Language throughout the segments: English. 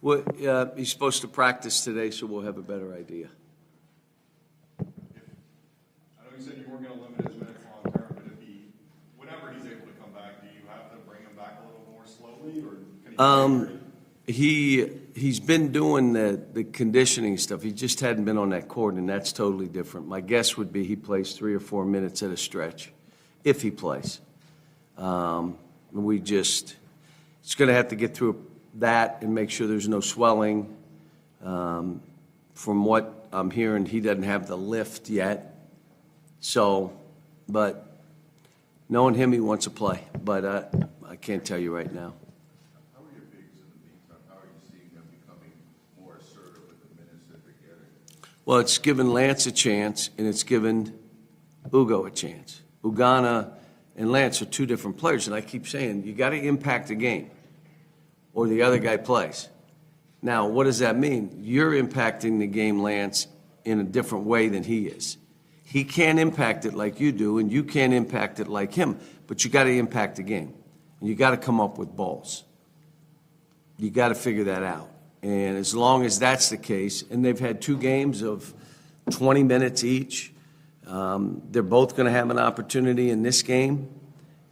Well, he's supposed to practice today, so we'll have a better idea. I know you said you weren't going to limit his minutes long term, but whenever he's able to come back, do you have to bring him back a little more slowly, or can he? He's been doing the conditioning stuff. He just hadn't been on that court, and that's totally different. My guess would be he plays 3 or 4 minutes at a stretch, if he plays. It's going to have to get through that and make sure there's no swelling. From what I'm hearing, he doesn't have the lift yet. So, but knowing him, he wants to play. But I can't tell you right now. How are your bigs in the meantime? How are you seeing them becoming more assertive with the minutes that they're getting? Well, it's given Lance a chance, and it's given Ugo a chance. Ugana and Lance are 2 different players, and I keep saying, you got to impact the game, or the other guy plays. Now, what does that mean? You're impacting the game, Lance, in a different way than he is. He can't impact it like you do, and you can't impact it like him, but you got to impact the game, and you got to come up with balls. You got to figure that out. And as long as that's the case, and they've had 2 games of 20 minutes each, they're both going to have an opportunity in this game.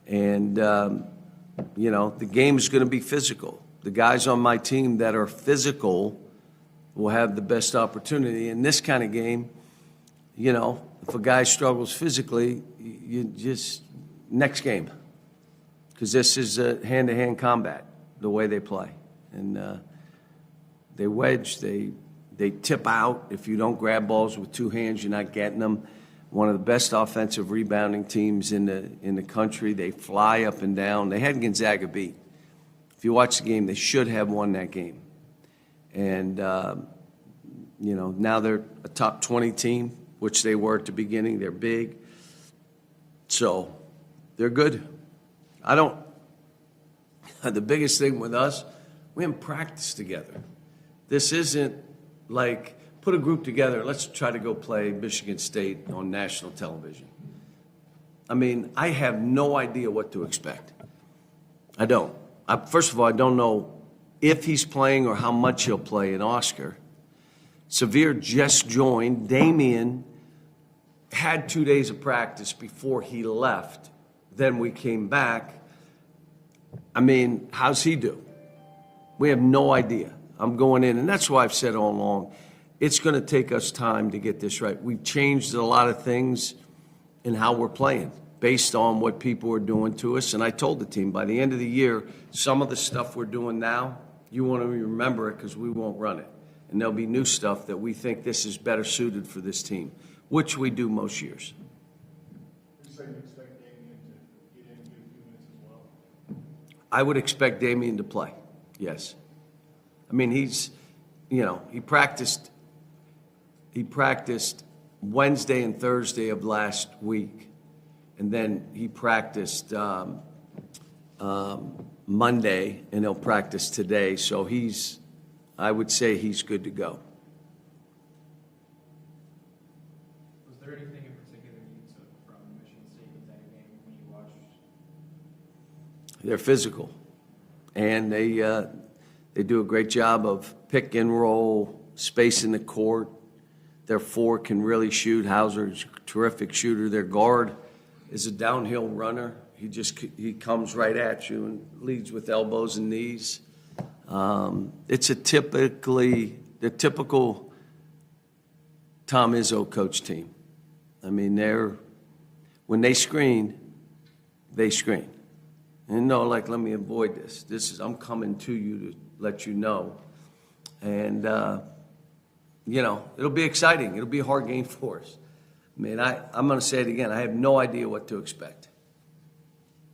And, the game is going to be physical. The guys on my team that are physical will have the best opportunity. In this kind of game, if a guy struggles physically, you just next game. Because this is a hand-to-hand combat, the way they play. And they wedge, they tip out. If you don't grab balls with 2 hands, you're not getting them. One of the best offensive rebounding teams in the country. They fly up and down. They had Gonzaga beat. If you watch the game, they should have won that game. And, now they're a top 20 team, which they were at the beginning. They're big. So they're good. The biggest thing with us, we haven't practiced together. This isn't like, put a group together, let's try to go play Michigan State on national television. I mean, I have no idea what to expect. I don't. First of all, I don't know if he's playing or how much he'll play in Oscar. Severe just joined. Damian had 2 days of practice before he left. Then we came back. I mean, how's he do? We have no idea. I'm going in, and that's why I've said all along, it's going to take us time to get this right. We've changed a lot of things in how we're playing based on what people are doing to us. And I told the team, by the end of the year, some of the stuff we're doing now, you want to remember it because we won't run it. And there'll be new stuff that we think this is better suited for this team, which we do most years. You say you expect Damian to get in and get a few minutes as well? I would expect Damian to play, yes. I mean, he practiced Wednesday and Thursday of last week, and then he practiced Monday, and he'll practice today. So I would say he's good to go. Was there anything in particular you took from Michigan State in that game when you watched? They're physical, and they do a great job of pick and roll, space in the court. Their 4 can really shoot. Hauser's a terrific shooter. Their guard is a downhill runner. He comes right at you and leads with elbows and knees. It's the typical Tom Izzo coach team. I mean, when they screen, they screen. And let me avoid this. I'm coming to you to let you know. And, it'll be exciting. It'll be a hard game for us. I mean, I'm going to say it again. I have no idea what to expect.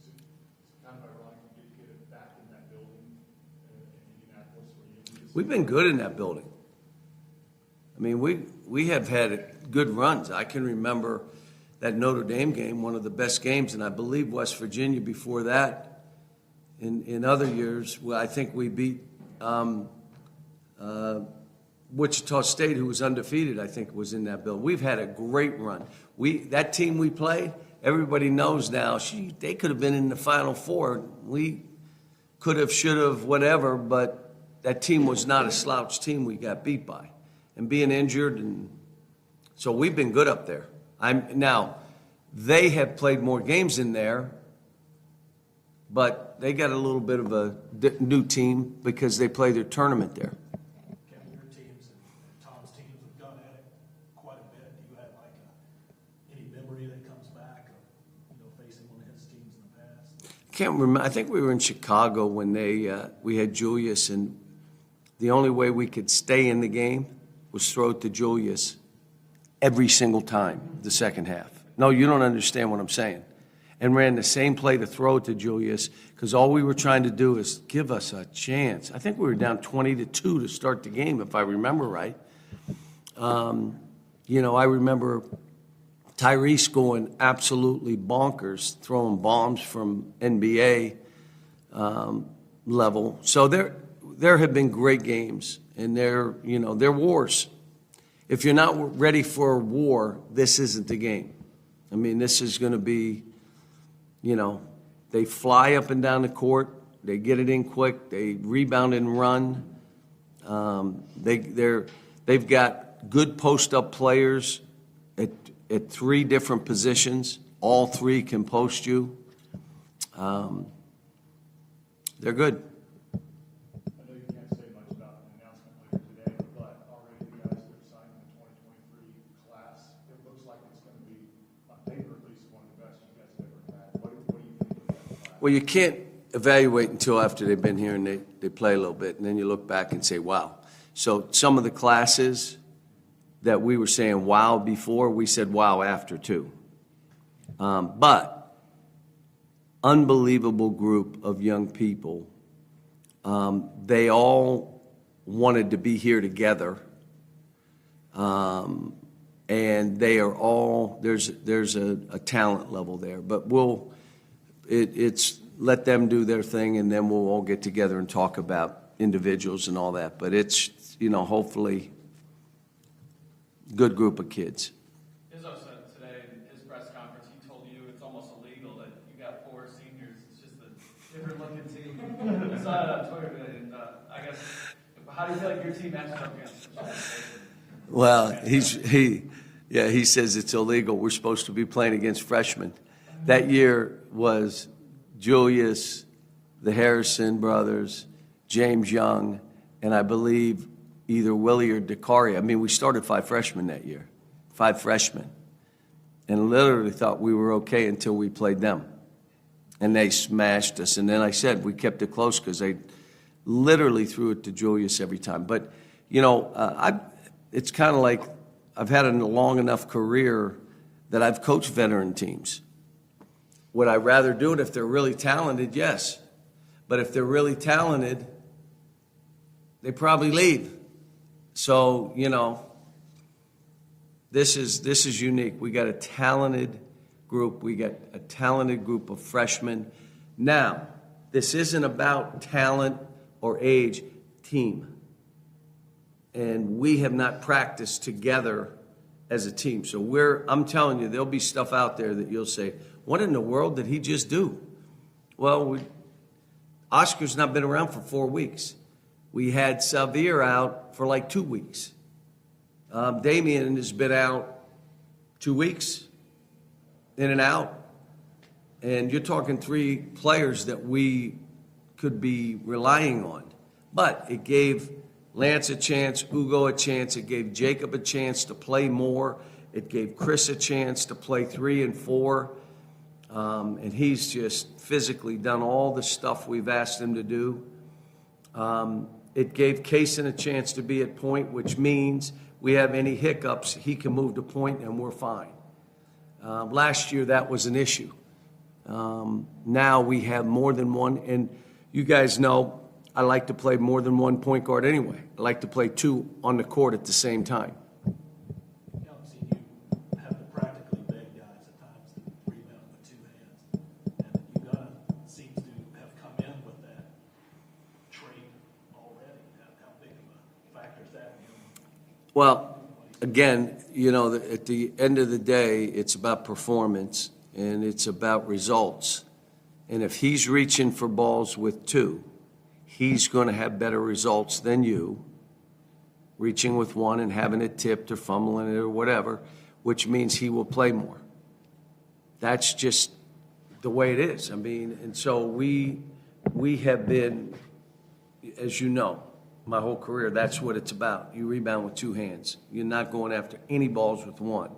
Is it kind of ironic you get it back in that building in Indianapolis where you We've been good in that building. I mean, we have had good runs. I can remember that Notre Dame game, one of the best games, and I believe West Virginia before that. In other years, well, I think we beat Wichita State, who was undefeated, I think was in that building. We've had a great run. That team we played, everybody knows now, they could have been in the Final Four. We could have, should have, whatever, but that team was not a slouch team we got beat by. And being injured, and so we've been good up there. Now, they have played more games in there, but they got a little bit of a new team because they play their tournament there. Kevin, your teams and Tom's teams have gone at it quite a bit. Do you have like any memory that comes back of, facing one of his teams in the past? Can't remember. I think we were in Chicago when we had Julius, and the only way we could stay in the game was throw it to Julius every single time the second half. No, you don't understand what I'm saying. And ran the same play to throw it to Julius because all we were trying to do is give us a chance. I think we were down 20-2 to start the game, if I remember right. I remember Tyrese going absolutely bonkers, throwing bombs from NBA level. So there have been great games, and they're wars. If you're not ready for a war, this isn't the game. I mean, this is going to be, they fly up and down the court, they get it in quick, they rebound and run. They've got good post-up players at three different positions. All three can post you. They're good. I know you can't say much about the announcement later today, but already the guys that are signing the 2023 class, it looks like it's going to be, on paper at least, one of the best you guys have ever had. What do you think of that class? Well, you can't evaluate until after they've been here and they play a little bit, and then you look back and say, wow. So some of the classes that we were saying wow before, we said wow after too. But unbelievable group of young people. They all wanted to be here together. And they are all, there's a talent level there. But it's let them do their thing, and then we'll all get together and talk about individuals and all that. But it's, hopefully good group of kids. Izzo said today in his press conference, he told you it's almost illegal that you got 4 seniors. It's just a different looking team. I saw it on Twitter today, and I guess, how do you feel like your team matches up against them? Well, he says it's illegal. We're supposed to be playing against freshmen. That year was Julius, the Harrison brothers, James Young, and I believe either Willie or Dakari. I mean, we started 5 freshmen that year, 5 freshmen, and literally thought we were okay until we played them. And they smashed us. And then I said we kept it close because they literally threw it to Julius every time. But, it's kind of like I've had a long enough career that I've coached veteran teams. Would I rather do it if they're really talented? Yes. But if they're really talented, they probably leave. So, this is unique. We got a talented group. We got a talented group of freshmen. Now, this isn't about talent or age, team. And we have not practiced together as a team. So I'm telling you, there'll be stuff out there that you'll say, what in the world did he just do? Well, Oscar's not been around for 4 weeks. We had Xavier out for like 2 weeks. Damian has been out 2 weeks, in and out. And you're talking 3 players that we could be relying on. But it gave Lance a chance, Ugo a chance. It gave Jacob a chance to play more. It gave Chris a chance to play 3 and 4. And he's just physically done all the stuff we've asked him to do. It gave Kaysen a chance to be at point, which means we have any hiccups, he can move to point and we're fine. Last year, that was an issue. Now we have more than one, and you guys know I like to play more than one point guard anyway. I like to play 2 on the court at the same time. I've seen you have to practically beg guys at times to rebound with 2 hands. And Ugonna seems to have come in with that trait already. How big of a factor is that in him? Well, again, at the end of the day, it's about performance and it's about results. And if he's reaching for balls with 2, he's going to have better results than you, reaching with one and having it tipped or fumbling it or whatever, which means he will play more. That's just the way it is. I mean, and so we have been, as you know, my whole career, that's what it's about. You rebound with two hands. You're not going after any balls with one.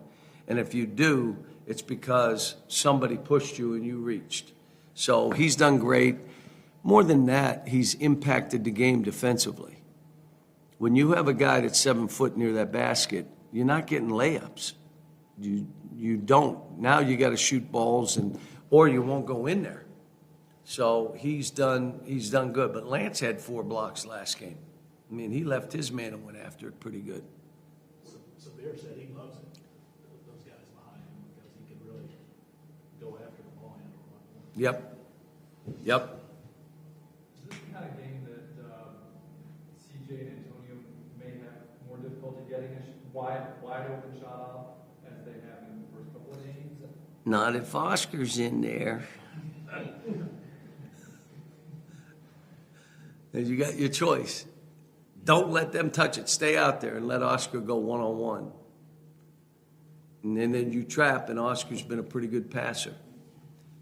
And if you do, it's because somebody pushed you and you reached. So he's done great. More than that, he's impacted the game defensively. When you have a guy that's 7 foot near that basket, you're not getting layups. You don't. Now you got to shoot balls, or you won't go in there. So he's done good. But Lance had 4 blocks last game. I mean, he left his man and went after it pretty good. Bear said he loves it, those guys behind him, because he can really go after the ball handler. Yep. Yep. Is this the kind of game that CJ and Antonio may have more difficulty getting a wide open shot off as they have in the first couple of games? Not if Oscar's in there. And you got your choice. Don't let them touch it. Stay out there and let Oscar go one-on-one. And then you trap, and Oscar's been a pretty good passer.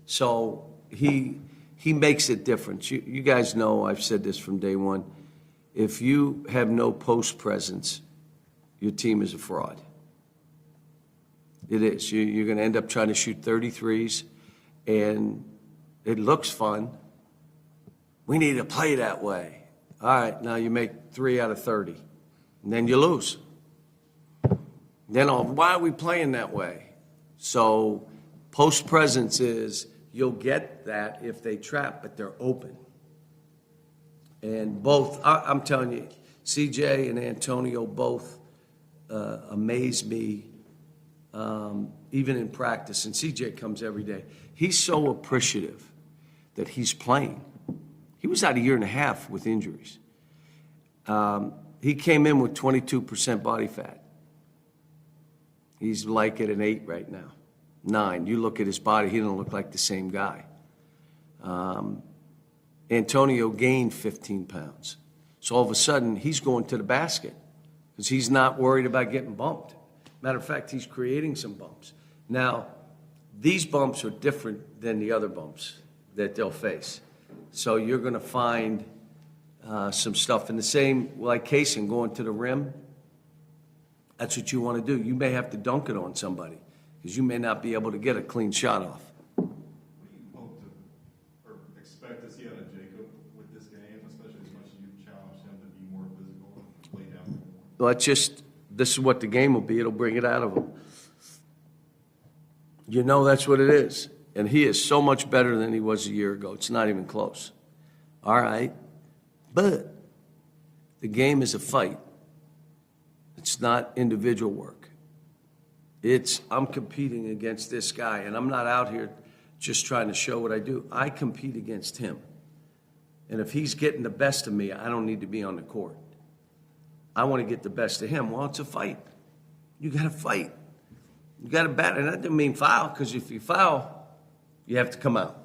So he makes it different. You guys know, I've said this from day one, if you have no post presence, your team is a fraud. It is. You're going to end up trying to shoot 33s, and it looks fun. We need to play that way. All right, now you make 3 out of 30, and then you lose. Then, why are we playing that way? So post presence is you'll get that if they trap, but they're open. And both, I'm telling you, CJ and Antonio both amaze me, even in practice. And CJ comes every day. He's so appreciative that he's playing. He was out a year and a half with injuries. He came in with 22% body fat. He's like at an 8 right now, 9. You look at his body, he doesn't look like the same guy. Antonio gained 15 pounds. So all of a sudden, he's going to the basket because he's not worried about getting bumped. Matter of fact, he's creating some bumps. Now, these bumps are different than the other bumps that they'll face. So you're going to find some stuff in the same, like casing, going to the rim. That's what you want to do. You may have to dunk it on somebody because you may not be able to get a clean shot off. What do you hope to, or expect to see out of Jacob with this game, especially as much as you've challenged him to be more physical and play down more? Well, this is what the game will be. It'll bring it out of him. You know that's what it is. And he is so much better than he was a year ago. It's not even close. All right. But the game is a fight. It's not individual work. I'm competing against this guy, and I'm not out here just trying to show what I do. I compete against him. And if he's getting the best of me, I don't need to be on the court. I want to get the best of him. Well, it's a fight. You got to fight. You got to bat. And that doesn't mean foul, because if you foul, you have to come out.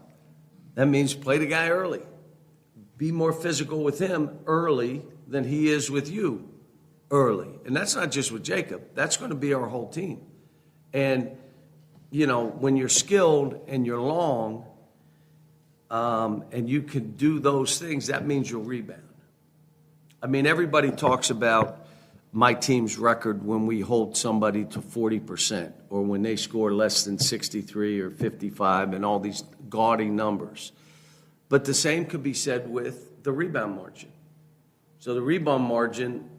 That means play the guy early. Be more physical with him early than he is with you early. And that's not just with Jacob. That's going to be our whole team. And, you know, when you're skilled and you're long and you can do those things, that means you'll rebound. I mean, everybody talks about my team's record when we hold somebody to 40% or when they score less than 63 or 55 and all these gaudy numbers. But the same could be said with the rebound margin. So the rebound margin,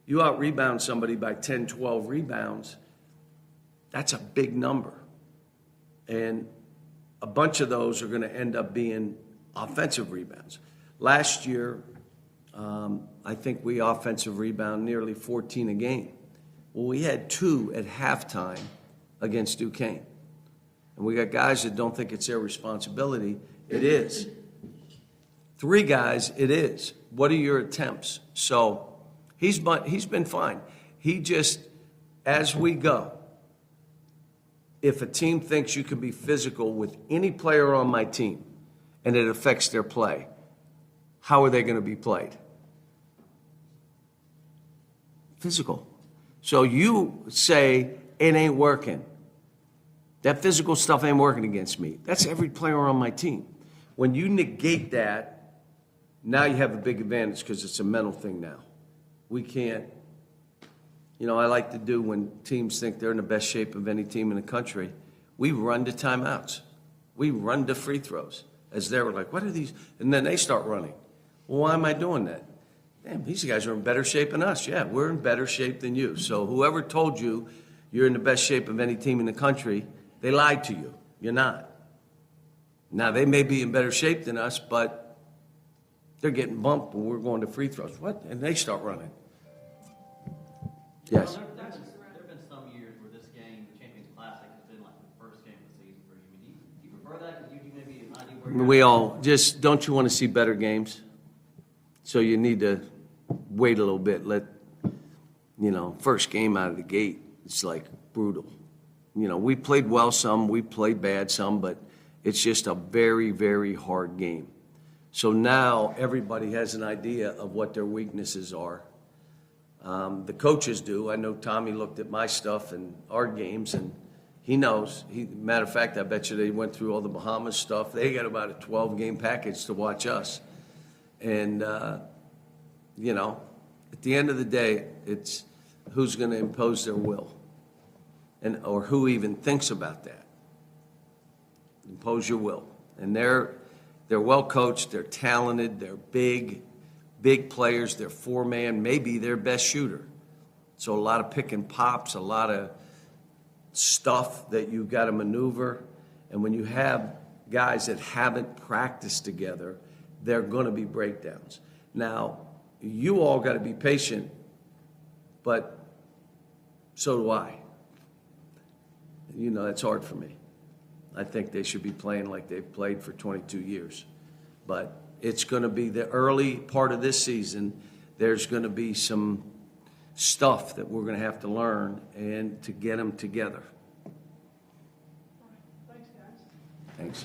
you out-rebound somebody by 10, 12 rebounds, that's a big number. And a bunch of those are going to end up being offensive rebounds. Last year, I think we offensive rebound nearly 14 a game. Well, we had 2 at halftime against Duquesne. And we got guys that don't think it's their responsibility. It is. 3 guys, it is. What are your attempts? So he's been fine. He just, as we go, if a team thinks you can be physical with any player on my team and it affects their play, how are they going to be played? Physical. So you say it ain't working. That physical stuff ain't working against me. That's every player on my team. When you negate that, now you have a big advantage because it's a mental thing now. We can't, I like to do when teams think they're in the best shape of any team in the country, we run to timeouts. We run to free throws. As they were like, what are these? And then they start running. Well, why am I doing that? Damn, these guys are in better shape than us. Yeah, we're in better shape than you. So whoever told you you're in the best shape of any team in the country, they lied to you. You're not. Now, they may be in better shape than us, but they're getting bumped when we're going to free throws. What? And they start running. Yes. Well, there have been some years where this game, the Champions Classic, has been like the first game of the season for you. I mean, do you prefer that? Because you maybe an idea where We all just, don't you want to see better games? So you need to wait a little bit. First game out of the gate, it's like brutal. We played well some, we played bad some, but it's just a very, very hard game. So now everybody has an idea of what their weaknesses are. The coaches do. I know Tommy looked at my stuff and our games, and he knows. Matter of fact, I bet you they went through all the Bahamas stuff. They got about a 12-game package to watch us. And, at the end of the day, it's who's going to impose their will, or who even thinks about that. Impose your will. And they're well coached, they're talented, they're big players, they're four-man, maybe their best shooter. So a lot of pick and pops, a lot of stuff that you've got to maneuver. And when you have guys that haven't practiced together, there are going to be breakdowns. Now, you all got to be patient, but so do I. That's hard for me. I think they should be playing like they've played for 22 years. But it's going to be the early part of this season. There's going to be some stuff that we're going to have to learn and to get them together. Thanks, guys. Thanks.